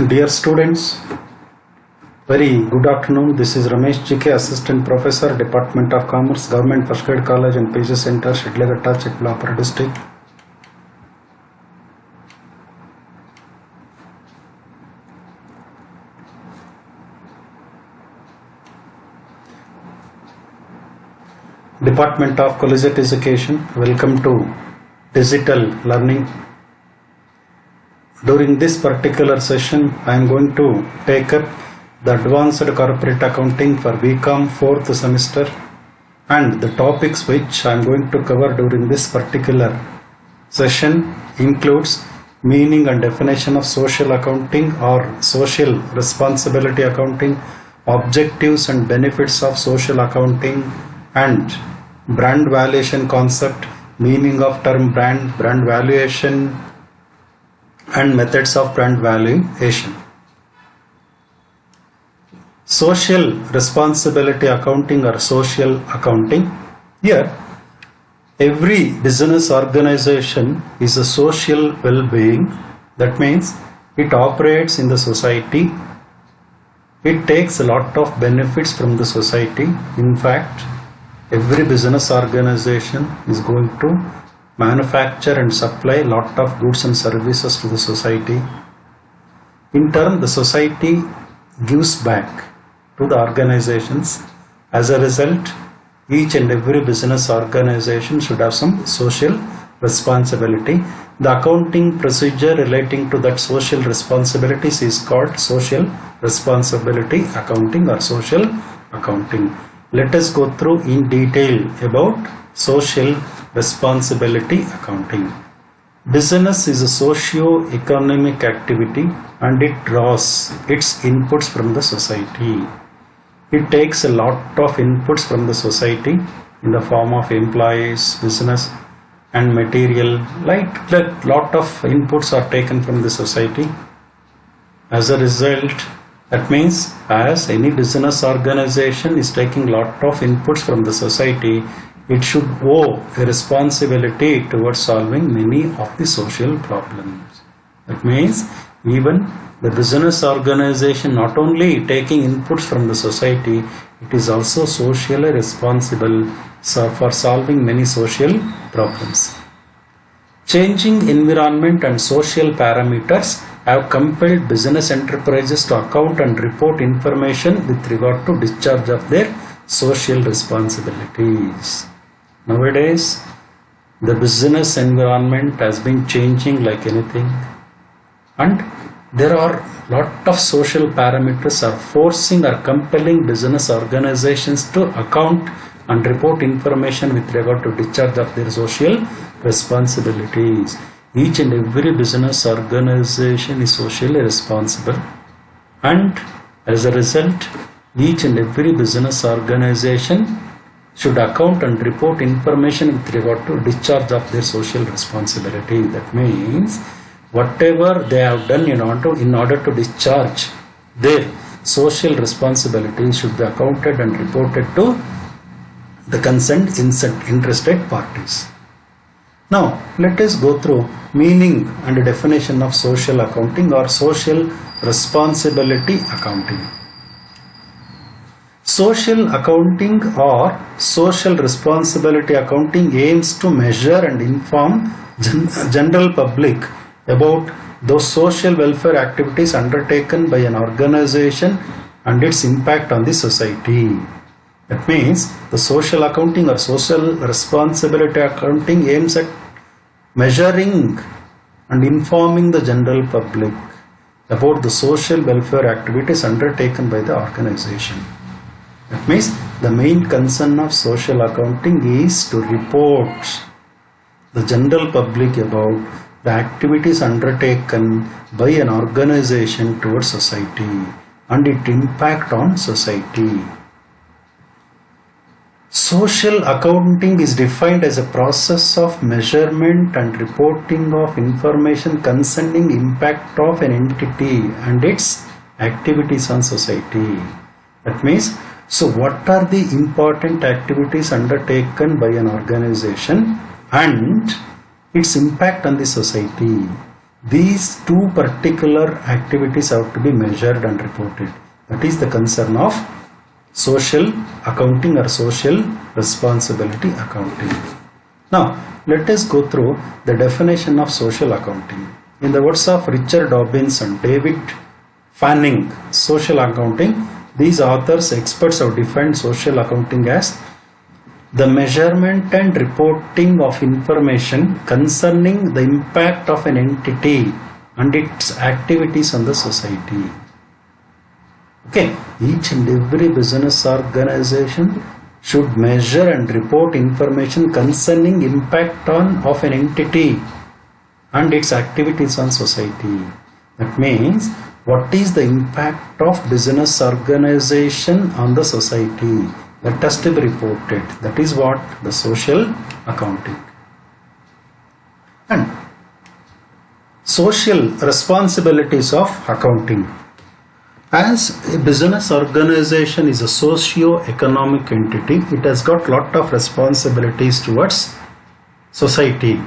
Dear students, very good afternoon. This is Ramesh GK, Assistant Professor, Department of Commerce, Government First Grade College and PG Center, Shidlaghatta, Chikbಳ್ಳಾಪುರ District. Department of Collegiate Education, welcome to Digital Learning. During this particular session, I am going to take up the Advanced Corporate Accounting for BCom 4th semester, and the topics which I am going to cover during this particular session includes meaning and definition of social accounting or social responsibility accounting, objectives and benefits of social accounting, and brand valuation concept, meaning of term brand valuation, and methods of brand valuation. Social responsibility accounting or social accounting. Here, every business organization is a social well-being. That means it operates in the society. It takes a lot of benefits from the society. In fact, every business organization is going to manufacture and supply a lot of goods and services to the society. In turn, the society gives back to the organizations. As a result, each and every business organization should have some social responsibility. The accounting procedure relating to that social responsibilities is called social responsibility accounting or social accounting. Let us go through in detail about social responsibility accounting. Business is a socio-economic activity and it draws its inputs from the society. It takes a lot of inputs from the society in the form of employees, business and material. Like lot of inputs are taken from the society. As a result, that means as any business organization is taking lot of inputs from the society, it should owe a responsibility towards solving many of the social problems. That means even the business organization not only taking inputs from the society, it is also socially responsible for solving many social problems. Changing environment and social parameters have compelled business enterprises to account and report information with regard to discharge of their social responsibilities. Nowadays, the business environment has been changing like anything, and there are lot of social parameters are forcing or compelling business organizations to account and report information with regard to discharge of their social responsibilities. Each and every business organization is socially responsible, and as a result, each and every business organization should account and report information with regard to discharge of their social responsibility. That means whatever they have done in order to discharge their social responsibility should be accounted and reported to the concerned interested parties. Now, let us go through meaning and definition of social accounting or social responsibility accounting. Social accounting or social responsibility accounting aims to measure and inform general public about those social welfare activities undertaken by an organization and its impact on the society. That means the social accounting or social responsibility accounting aims at measuring and informing the general public about the social welfare activities undertaken by the organization. That means the main concern of social accounting is to report the general public about the activities undertaken by an organization towards society and its impact on society. Social accounting is defined as a process of measurement and reporting of information concerning impact of an entity and its activities on society. That means, so what are the important activities undertaken by an organization and its impact on the society? these two particular activities have to be measured and reported. That is the concern of social accounting or social responsibility accounting. Now, let us go through the definition of social accounting. In the words of Richard Dobbins and David Fanning, social accounting, these authors, experts have defined social accounting as the measurement and reporting of information concerning the impact of an entity and its activities on the society. Okay, each and every business organization should measure and report information concerning impact of an entity and its activities on society. That means, what is the impact of business organization on the society? That has to be reported. That is what the social accounting. And social responsibilities of accounting. As a business organization is a socio-economic entity, it has got lot of responsibilities towards society.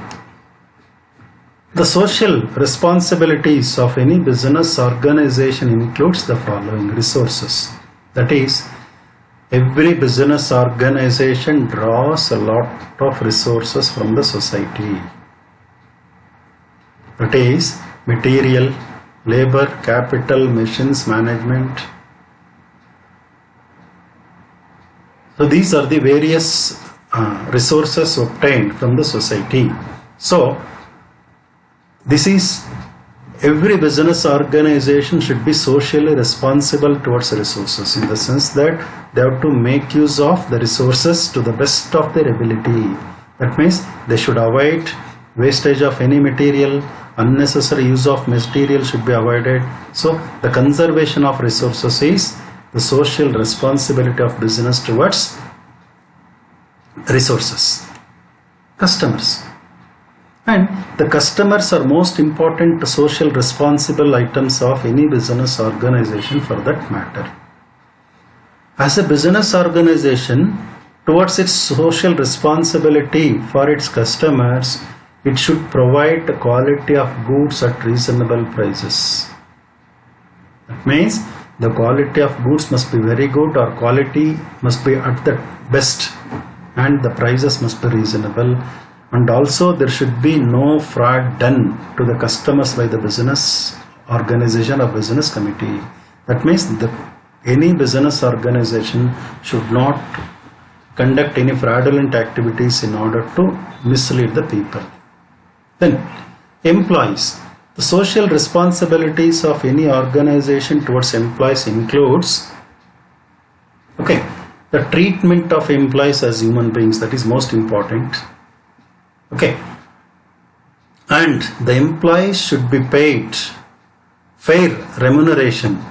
The social responsibilities of any business organization includes the following: resources. That is, every business organization draws a lot of resources from the society. That is, material, labor, capital, machines, management. So these are the various resources obtained from the society. So this is, every business organization should be socially responsible towards resources, in the sense that they have to make use of the resources to the best of their ability. That means they should avoid wastage of any material, unnecessary use of material should be avoided. So the conservation of resources is the social responsibility of business towards resources. Customers. And the customers are most important social responsible items of any business organization for that matter. As a business organization, towards its social responsibility for its customers, it should provide the quality of goods at reasonable prices. That means the quality of goods must be very good, or quality must be at the best, and the prices must be reasonable. And also there should be no fraud done to the customers by the business organization or business committee. That means any business organization should not conduct any fraudulent activities in order to mislead the people. Then, employees. The social responsibilities of any organization towards employees includes, the treatment of employees as human beings. That is most important. And the employees should be paid fair remuneration,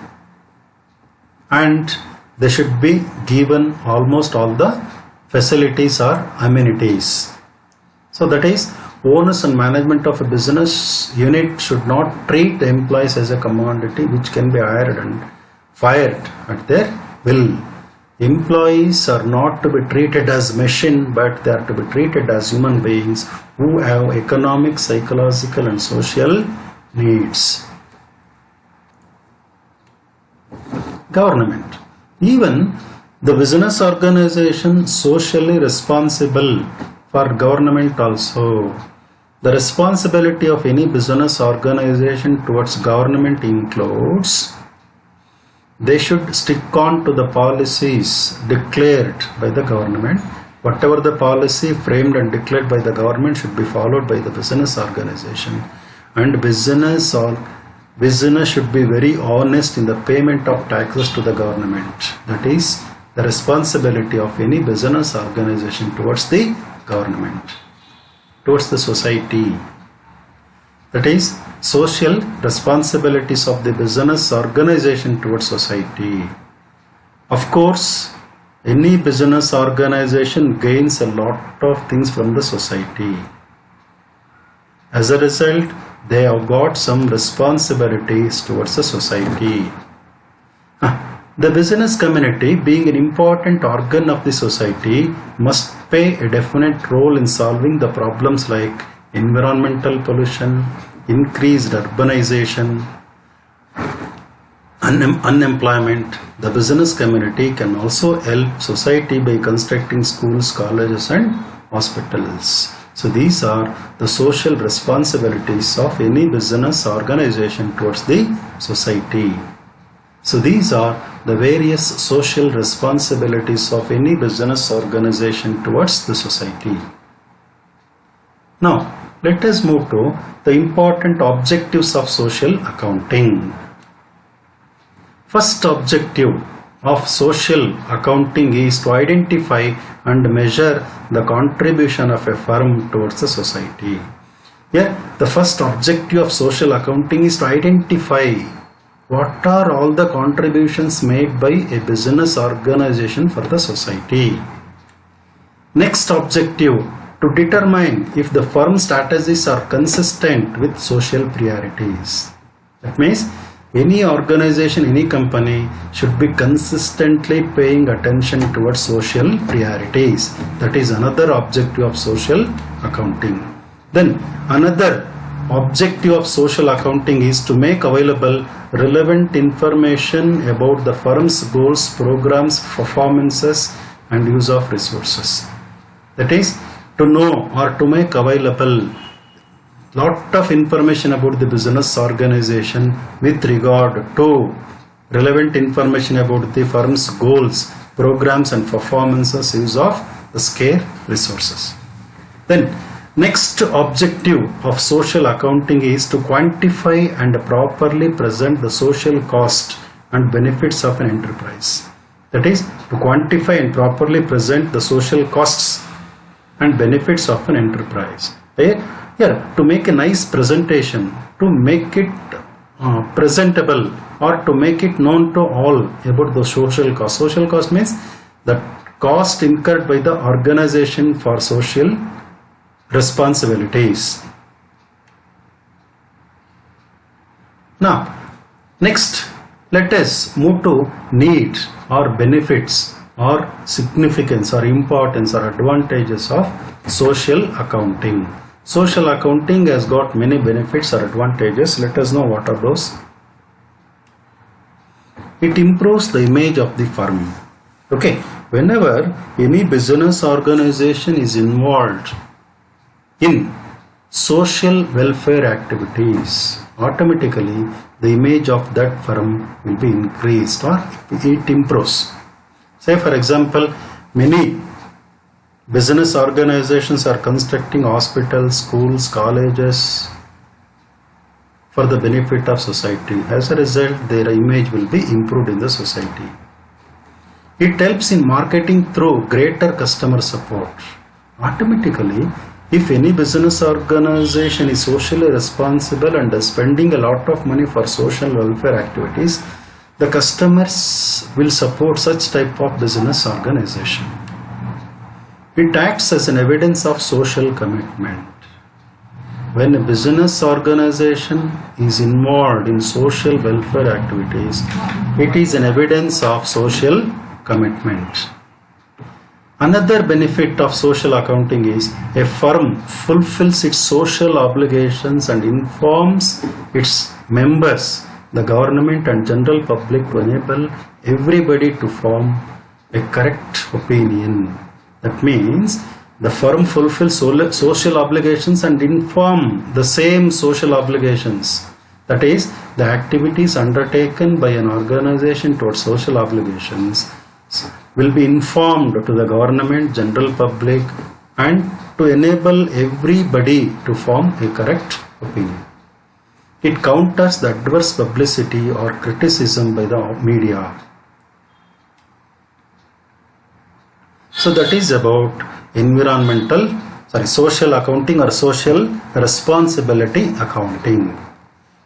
and they should be given almost all the facilities or amenities. So that is, owners and management of a business unit should not treat the employees as a commodity which can be hired and fired at their will. Employees are not to be treated as machine, but they are to be treated as human beings who have economic, psychological and social needs. Government. Even the business organization socially responsible for government also. The responsibility of any business organization towards government includes, they should stick on to the policies declared by the government. Whatever the policy framed and declared by the government should be followed by the business organization. And business should be very honest in the payment of taxes to the government. That is the responsibility of any business organization towards the government, towards the society. That is, social responsibilities of the business organization towards society. Of course, any business organization gains a lot of things from the society. As a result, they have got some responsibilities towards the society. The business community, being an important organ of the society, must play a definite role in solving the problems like environmental pollution, increased urbanization, unemployment, the business community can also help society by constructing schools, colleges and hospitals. So these are the social responsibilities of any business organization towards the society. So these are the various social responsibilities of any business organization towards the society. Now let us move to the important objectives of social accounting. First objective of social accounting is to identify and measure the contribution of a firm towards the society. Here, the first objective of social accounting is to identify what are all the contributions made by a business organization for the society. Next objective, to determine if the firm strategies are consistent with social priorities. That means any organization, any company should be consistently paying attention towards social priorities. That is another objective of social accounting. Then another objective of social accounting is to make available relevant information about the firm's goals, programs, performances and use of resources. That is to know or to make available lot of information about the business organization with regard to relevant information about the firm's goals, programs and performances, use of the scarce resources. Then next objective of social accounting is to quantify and properly present the social cost and benefits of an enterprise. That is to quantify and properly present the social costs and benefits of an enterprise. Here, to make a nice presentation, to make it presentable or to make it known to all about the social cost. Social cost means the cost incurred by the organization for social responsibilities. Now, next, let us move to need or benefits or significance or importance or advantages of social accounting. Social accounting has got many benefits or advantages. Let us know what are those. It improves the image of the firm. Okay, whenever any business organization is involved in social welfare activities, automatically the image of that firm will be increased or it improves. Say for example, many business organizations are constructing hospitals, schools, colleges for the benefit of society. As a result, their image will be improved in the society. It helps in marketing through greater customer support. Automatically, if any business organization is socially responsible and is spending a lot of money for social welfare activities, the customers will support such type of business organization. It acts as an evidence of social commitment. When a business organization is involved in social welfare activities, it is an evidence of social commitment. Another benefit of social accounting is a firm fulfills its social obligations and informs its members, the government and general public, to enable everybody to form a correct opinion. That means the firm fulfills social obligations and inform the same social obligations. That is, the activities undertaken by an organization towards social obligations will be informed to the government, general public, and to enable everybody to form a correct opinion. It counters the adverse publicity or criticism by the media. So that is about social accounting or social responsibility accounting.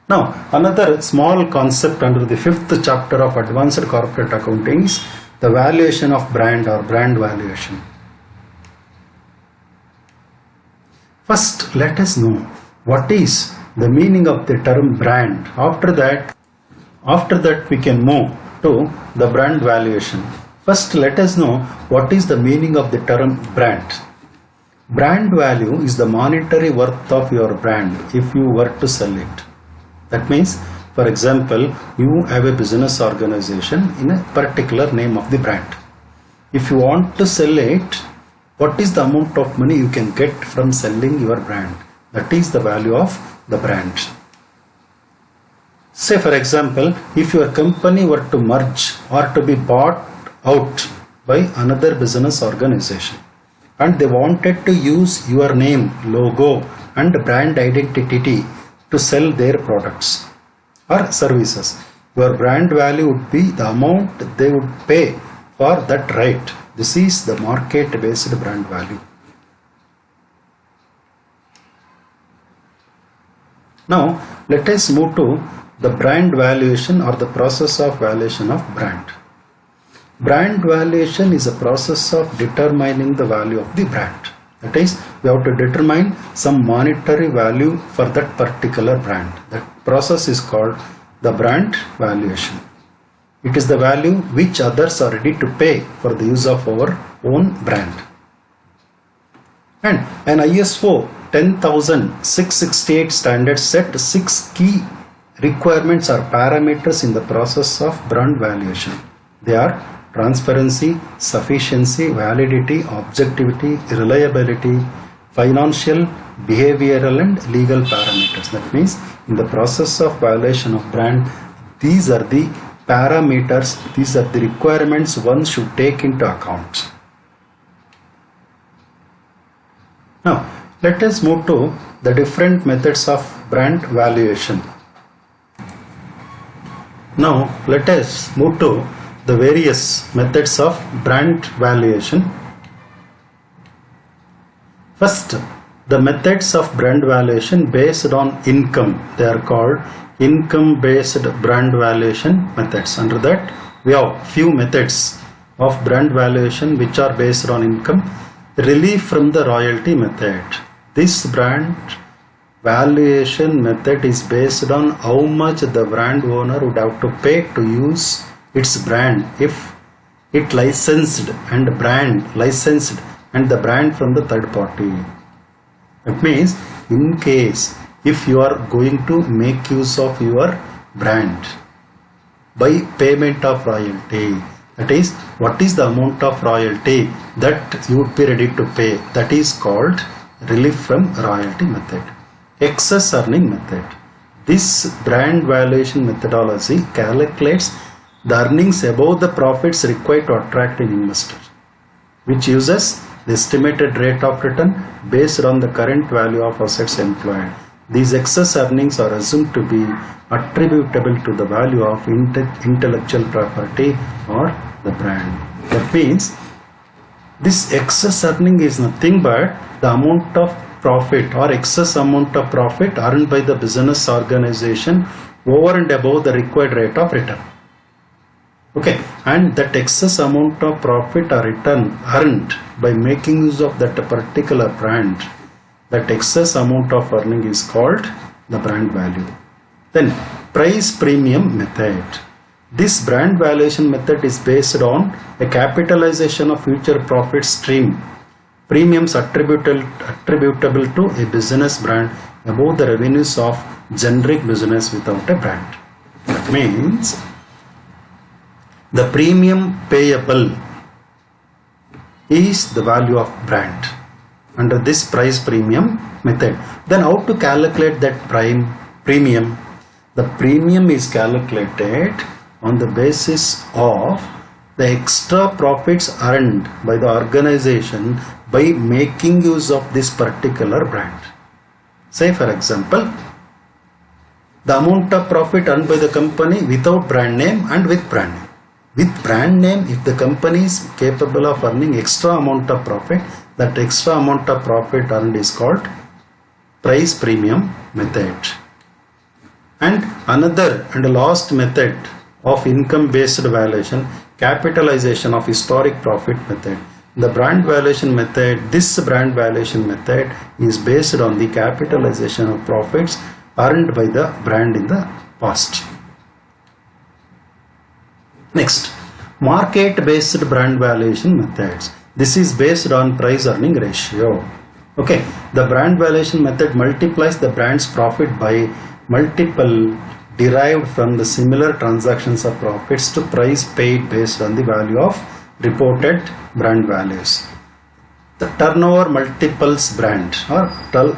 Now, another small concept under the 5th chapter of Advanced Corporate Accounting is the valuation of brand or brand valuation. First, let us know what is the meaning of the term brand. After that we can move to the brand valuation. First, let us know what is the meaning of the term brand. Brand value is the monetary worth of your brand if you were to sell it. That means, for example, you have a business organization in a particular name of the brand. If you want to sell it, what is the amount of money you can get from selling your brand? That is the value of the brand. Say for example, if your company were to merge or to be bought out by another business organization and they wanted to use your name, logo and brand identity to sell their products or services, your brand value would be the amount they would pay for that right. This is the market-based brand value. Now let us move to the brand valuation or the process of valuation of brand. Brand valuation is a process of determining the value of the brand. That is, we have to determine some monetary value for that particular brand. That process is called the brand valuation. It is the value which others are ready to pay for the use of our own brand. And an ISO 10668 standard set 6 key requirements or parameters in the process of brand valuation. They are transparency, sufficiency, validity, objectivity, reliability, financial, behavioral and legal parameters. That means in the process of valuation of brand, these are the parameters, these are the requirements one should take into account. Now let us move to the different methods of brand valuation. Now let us move to the various methods of brand valuation. First, the methods of brand valuation based on income. They are called income based brand valuation methods. Under that we have few methods of brand valuation which are based on income. Relief from the royalty method. This brand valuation method is based on how much the brand owner would have to pay to use its brand if it licensed and the brand from the third party. That means in case if you are going to make use of your brand by payment of royalty, that is, what is the amount of royalty that you would be ready to pay? That is called relief from royalty method. Excess earning method. This brand valuation methodology calculates the earnings above the profits required to attract an investor, which uses the estimated rate of return based on the current value of assets employed. These excess earnings are assumed to be attributable to the value of intellectual property or the brand. That means this excess earning is nothing but the amount of profit or excess amount of profit earned by the business organization over and above the required rate of return. Okay, and that excess amount of profit or return earned by making use of that particular brand, that excess amount of earning is called the brand value. Then price premium method. This brand valuation method is based on a capitalization of future profit stream, premiums attributable to a business brand above the revenues of generic business without a brand. That means the premium payable is the value of brand under this price premium method. Then how to calculate that premium? The premium is calculated on the basis of the extra profits earned by the organization by making use of this particular brand. Say for example, the amount of profit earned by the company without brand name and with brand name. With brand name, if the company is capable of earning extra amount of profit, that extra amount of profit earned is called price premium method. And another and last method of income based valuation, capitalization of historic profit method. The brand valuation method, this brand valuation method is based on the capitalization of profits earned by the brand in the past. Next, market based brand valuation methods. This is based on price earning ratio. Okay, the brand valuation method multiplies the brand's profit by multiple derived from the similar transactions or profits to price paid based on the value of reported brand values. The turnover multiples brand or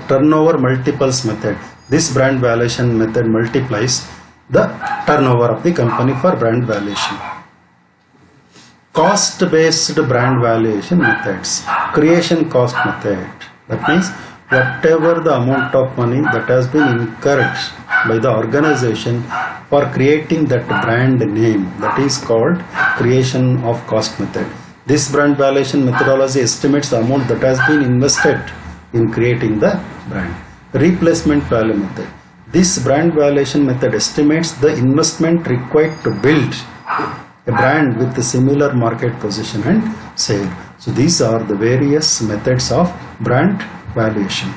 turnover multiples method. This brand valuation method multiplies the turnover of the company for brand valuation. Cost based brand valuation methods. Creation cost method. That means whatever the amount of money that has been incurred by the organization for creating that brand name, that is called creation of cost method. This brand valuation methodology estimates the amount that has been invested in creating the brand. Replacement value method. This brand valuation method estimates the investment required to build a brand with a similar market position and sale. So these are the various methods of brand valuation.